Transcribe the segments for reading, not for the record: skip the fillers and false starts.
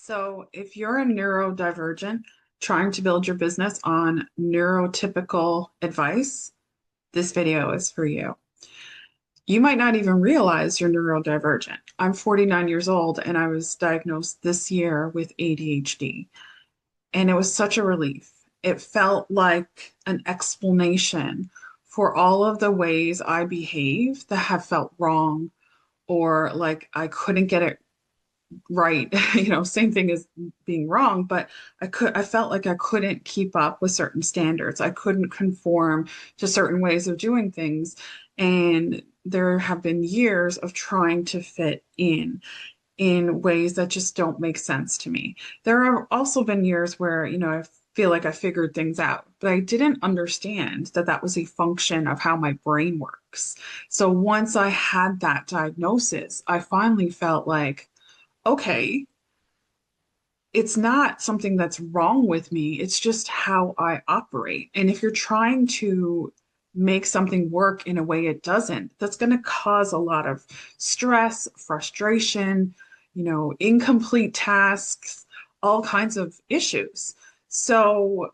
So, if you're a neurodivergent trying to build your business on neurotypical advice, this video is for you. You might not even realize you're neurodivergent. I'm 49 years old and I was diagnosed this year with ADHD, and it was such a relief. It felt like an explanation for all of the ways I behave that have felt wrong or like I couldn't get it right. Same thing as being wrong, but I felt like I couldn't keep up with certain standards. I couldn't conform to certain ways of doing things. And there have been years of trying to fit in ways that just don't make sense to me. There have also been years where, I feel like I figured things out, but I didn't understand that that was a function of how my brain works. So once I had that diagnosis, I finally felt like, okay, it's not something that's wrong with me. It's just how I operate. And if you're trying to make something work in a way it doesn't, that's going to cause a lot of stress, frustration, incomplete tasks, all kinds of issues. So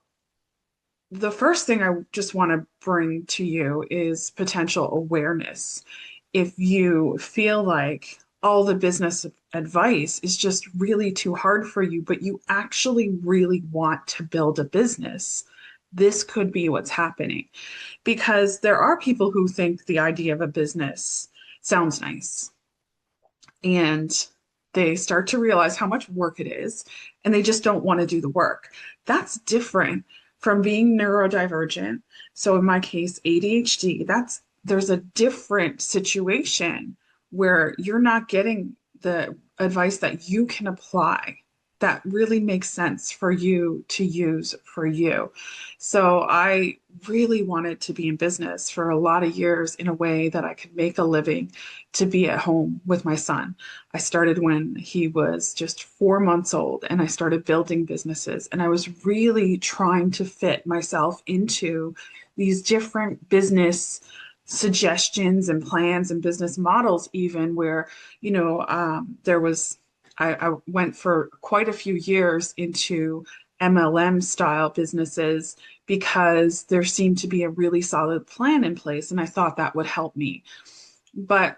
the first thing I just want to bring to you is potential awareness. If you feel like all the business advice is just really too hard for you, but you actually really want to build a business, this could be what's happening. Because there are people who think the idea of a business sounds nice and they start to realize how much work it is and they just don't want to do the work. That's different from being neurodivergent. So in my case, ADHD, there's a different situation where you're not getting the advice that you can apply that really makes sense for you to use for you. So I really wanted to be in business for a lot of years in a way that I could make a living to be at home with my son. I started when he was just 4 months old and I started building businesses. And I was really trying to fit myself into these different business suggestions and plans and business models, even where, there was I went for quite a few years into MLM style businesses because there seemed to be a really solid plan in place, and I thought that would help me. But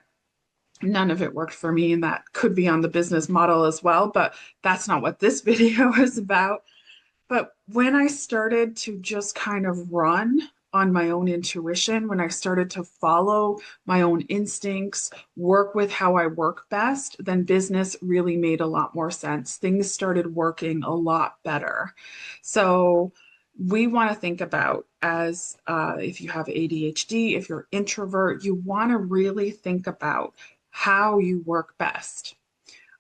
none of it worked for me, and that could be on the business model as well. But that's not what this video is about. But when I started to just kind of run on my own intuition, when I started to follow my own instincts, work with how I work best, then business really made a lot more sense. Things started working a lot better. So we want to think about as if you have ADHD, if you're introvert, you want to really think about how you work best.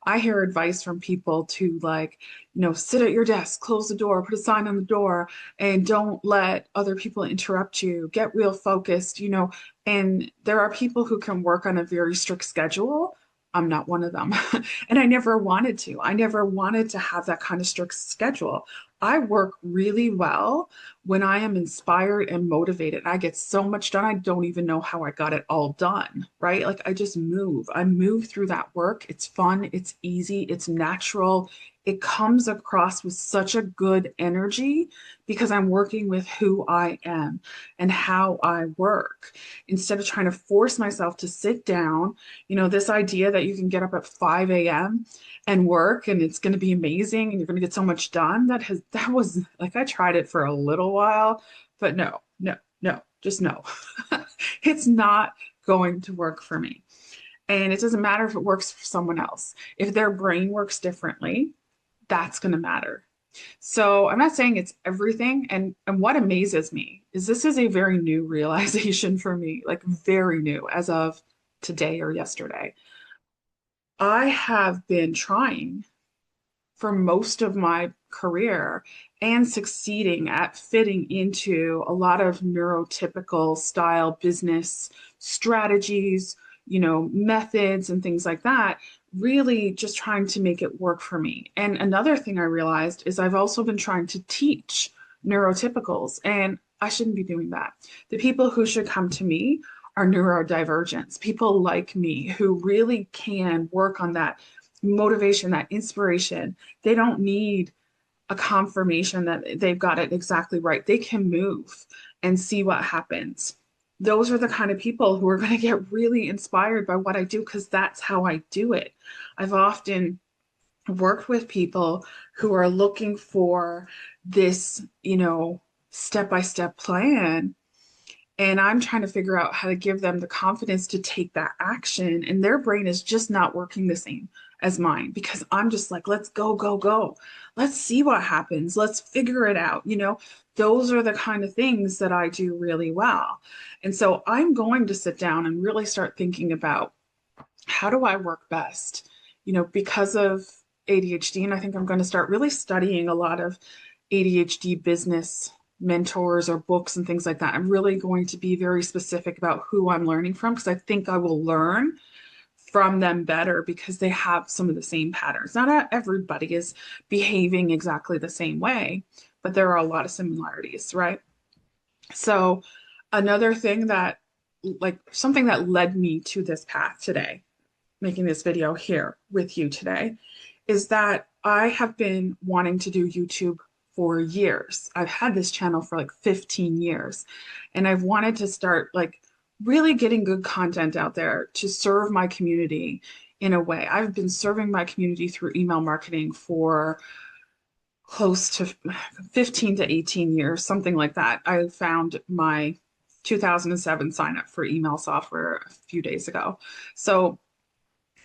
I hear advice from people to like, sit at your desk, close the door, put a sign on the door, and don't let other people interrupt you. Get real focused, And there are people who can work on a very strict schedule. I'm not one of them. And I never wanted to. I never wanted to have that kind of strict schedule. I work really well when I am inspired and motivated. I get so much done. I don't even know how I got it all done, right? Like I just move. I move through that work. It's fun. It's easy. It's natural. It comes across with such a good energy because I'm working with who I am and how I work instead of trying to force myself to sit down. This idea that you can get up at 5 a.m. and work and it's going to be amazing and you're going to get so much done. That was like, I tried it for a little while, but no, no, no, just no. It's not going to work for me. And it doesn't matter if it works for someone else. If their brain works differently, that's going to matter. So I'm not saying it's everything. And what amazes me is this is a very new realization for me, like very new as of today or yesterday. I have been trying for most of my career and succeeding at fitting into a lot of neurotypical style business strategies, methods and things like that, really just trying to make it work for me. And another thing I realized is I've also been trying to teach neurotypicals, and I shouldn't be doing that. The people who should come to me are neurodivergents, people like me who really can work on that motivation, that inspiration. They don't need a confirmation that they've got it exactly right. They can move and see what happens. Those are the kind of people who are going to get really inspired by what I do because that's how I do it. I've often worked with people who are looking for this, step-by-step plan, and I'm trying to figure out how to give them the confidence to take that action. And their brain is just not working the same as mine because I'm just like, let's go, go, go. Let's see what happens. Let's figure it out. Those are the kind of things that I do really well. And so I'm going to sit down and really start thinking about how do I work best? Because of ADHD, and I think I'm going to start really studying a lot of ADHD business mentors or books and things like that. I'm really going to be very specific about who I'm learning from because I think I will learn from them better because they have some of the same patterns. Not everybody is behaving exactly the same way, but there are a lot of similarities, right? So, another thing that, like, something that led me to this path today, making this video here with you today, is that I have been wanting to do YouTube for years. I've had this channel for like 15 years, and I've wanted to start like really getting good content out there to serve my community in a way. I've been serving my community through email marketing for close to 15 to 18 years, something like that. I found my 2007 sign up for email software a few days ago. So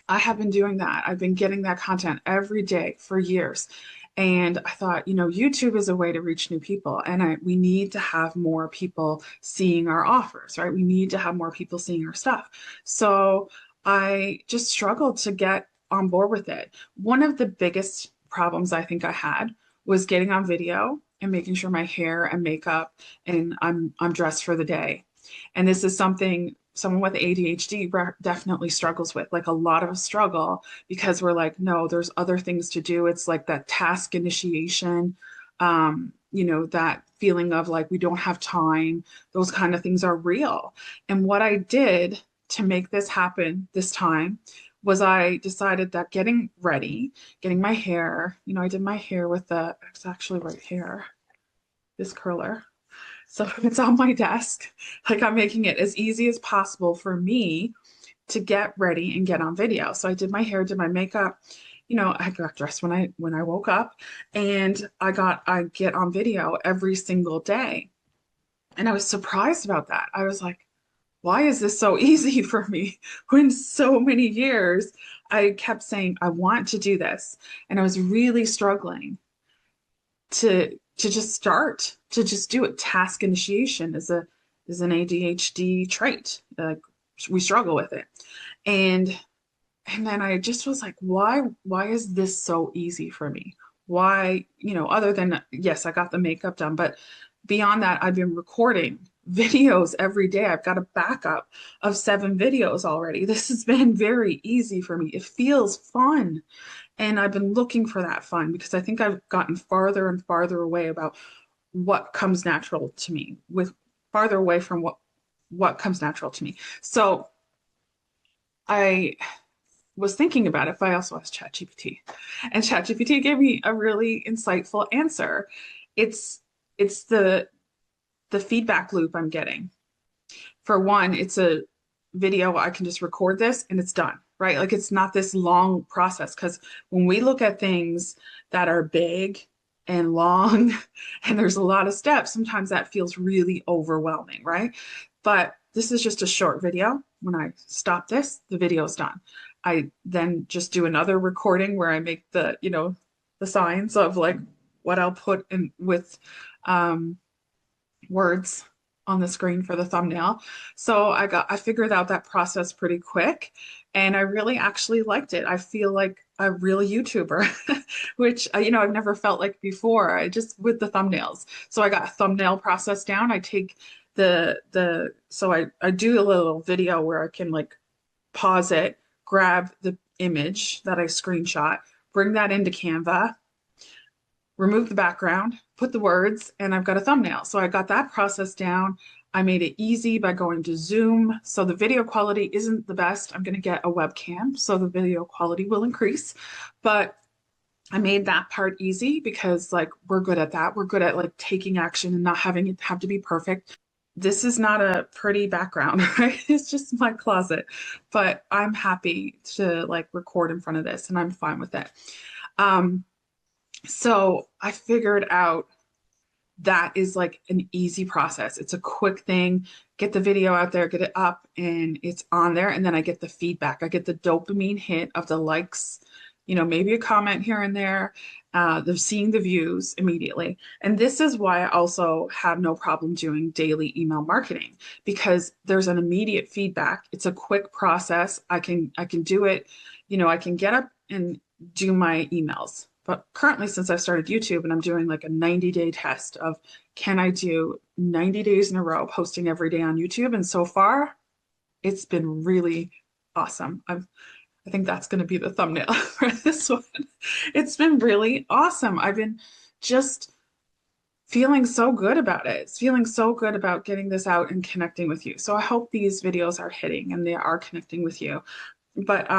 I have been doing that. I've been getting that content every day for years. And I thought, YouTube is a way to reach new people. And we need to have more people seeing our offers, right? We need to have more people seeing our stuff. So I just struggled to get on board with it. One of the biggest problems I think I had was getting on video and making sure my hair and makeup and I'm dressed for the day. And this is something someone with ADHD definitely struggles with, like a lot of struggle, because we're like, no, there's other things to do. It's like that task initiation, that feeling of like we don't have time. Those kind of things are real. And what I did to make this happen this time was I decided that getting ready, getting my hair, I did my hair with it's actually right here, this curler. So it's on my desk. Like I'm making it as easy as possible for me to get ready and get on video. So I did my hair, did my makeup. I got dressed when I woke up, and I get on video every single day. And I was surprised about that. I was like, why is this so easy for me? When so many years I kept saying, I want to do this. And I was really struggling to just start, to just do it. Task initiation is an ADHD trait. We struggle with it. And then I just was like, why is this so easy for me? Why, other than, yes, I got the makeup done, but beyond that, I've been recording videos every day. I've got a backup of 7 videos already. This has been very easy for me. It feels fun. And I've been looking for that fun because I think I've gotten farther and farther away about what comes natural to me, with farther away from what comes natural to me. So I was thinking about it, but I also asked ChatGPT, and ChatGPT gave me a really insightful answer. It's the feedback loop I'm getting. For one, it's a video. I can just record this and it's done, right? Like it's not this long process, because when we look at things that are big and long and there's a lot of steps, sometimes that feels really overwhelming, right? But this is just a short video. When I stop this, the video is done. I then just do another recording where I make the signs of like what I'll put in with words on the screen for the thumbnail. So I figured out that process pretty quick, and I really actually liked it. I feel like a real YouTuber, which I've never felt like before. I just with the thumbnails. So I got a thumbnail process down. I take so I do a little video where I can like pause it, grab the image that I screenshot, bring that into Canva, remove the background, put the words, and I've got a thumbnail. So I got that process down. I made it easy by going to Zoom. So the video quality isn't the best. I'm going to get a webcam, so the video quality will increase. But I made that part easy because like we're good at that. We're good at like taking action and not having it have to be perfect. This is not a pretty background, right? It's just my closet. But I'm happy to like record in front of this and I'm fine with it. Um, so I figured out that is like an easy process. It's a quick thing. Get the video out there, get it up, and it's on there. And then I get the feedback. I get the dopamine hit of the likes, maybe a comment here and there, the seeing the views immediately. And this is why I also have no problem doing daily email marketing because there's an immediate feedback. It's a quick process. I can do it, I can get up and do my emails. But currently, since I've started YouTube and I'm doing like a 90-day test of can I do 90 days in a row posting every day on YouTube? And so far, it's been really awesome. I think that's going to be the thumbnail for this one. It's been really awesome. I've been just feeling so good about it. It's feeling so good about getting this out and connecting with you. So I hope these videos are hitting and they are connecting with you. But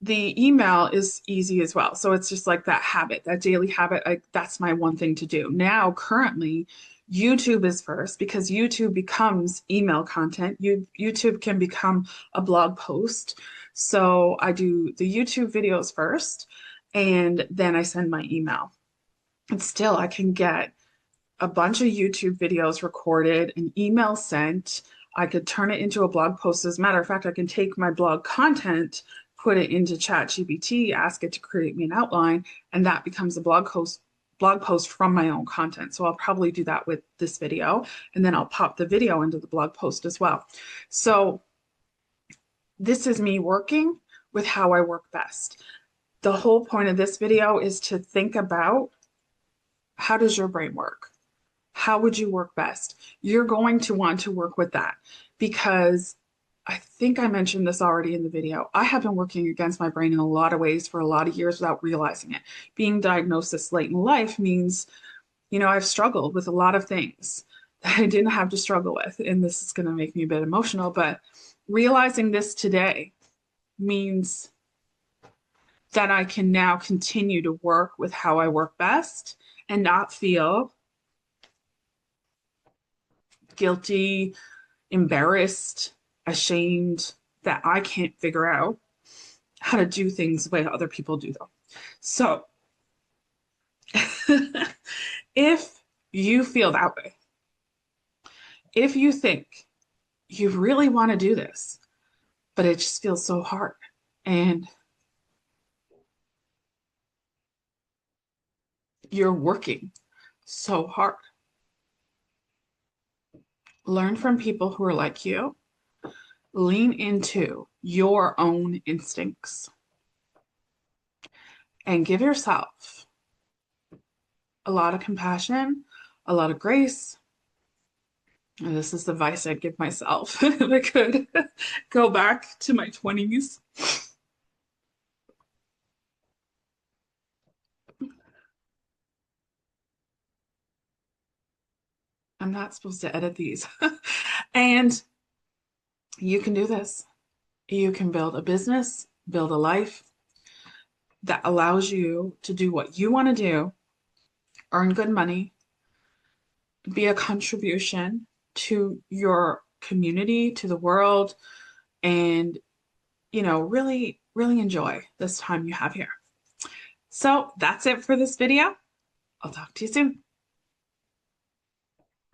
the email is easy as well. So it's just like that habit, that daily habit. That's my one thing to do. Now, currently, YouTube is first because YouTube becomes email content. YouTube can become a blog post. So I do the YouTube videos first, and then I send my email. And still, I can get a bunch of YouTube videos recorded, an email sent. I could turn it into a blog post. As a matter of fact, I can take my blog content, put it into ChatGPT, ask it to create me an outline, and that becomes a blog post from my own content. So I'll probably do that with this video, and then I'll pop the video into the blog post as well. So this is me working with how I work best. The whole point of this video is to think about how does your brain work? How would you work best? You're going to want to work with that because I think I mentioned this already in the video. I have been working against my brain in a lot of ways for a lot of years without realizing it. Being diagnosed this late in life means, I've struggled with a lot of things that I didn't have to struggle with. And this is going to make me a bit emotional, but realizing this today means that I can now continue to work with how I work best and not feel guilty, embarrassed, ashamed that I can't figure out how to do things the way other people do them. So if you feel that way, if you think you really want to do this, but it just feels so hard and you're working so hard, learn from people who are like you. Lean into your own instincts and give yourself a lot of compassion, a lot of grace. And this is the advice I'd give myself if I could go back to my 20s. I'm not supposed to edit these. And you can do this. You can build a business, build a life that allows you to do what you want to do, earn good money, be a contribution to your community, to the world, and, really, really enjoy this time you have here. So that's it for this video. I'll talk to you soon.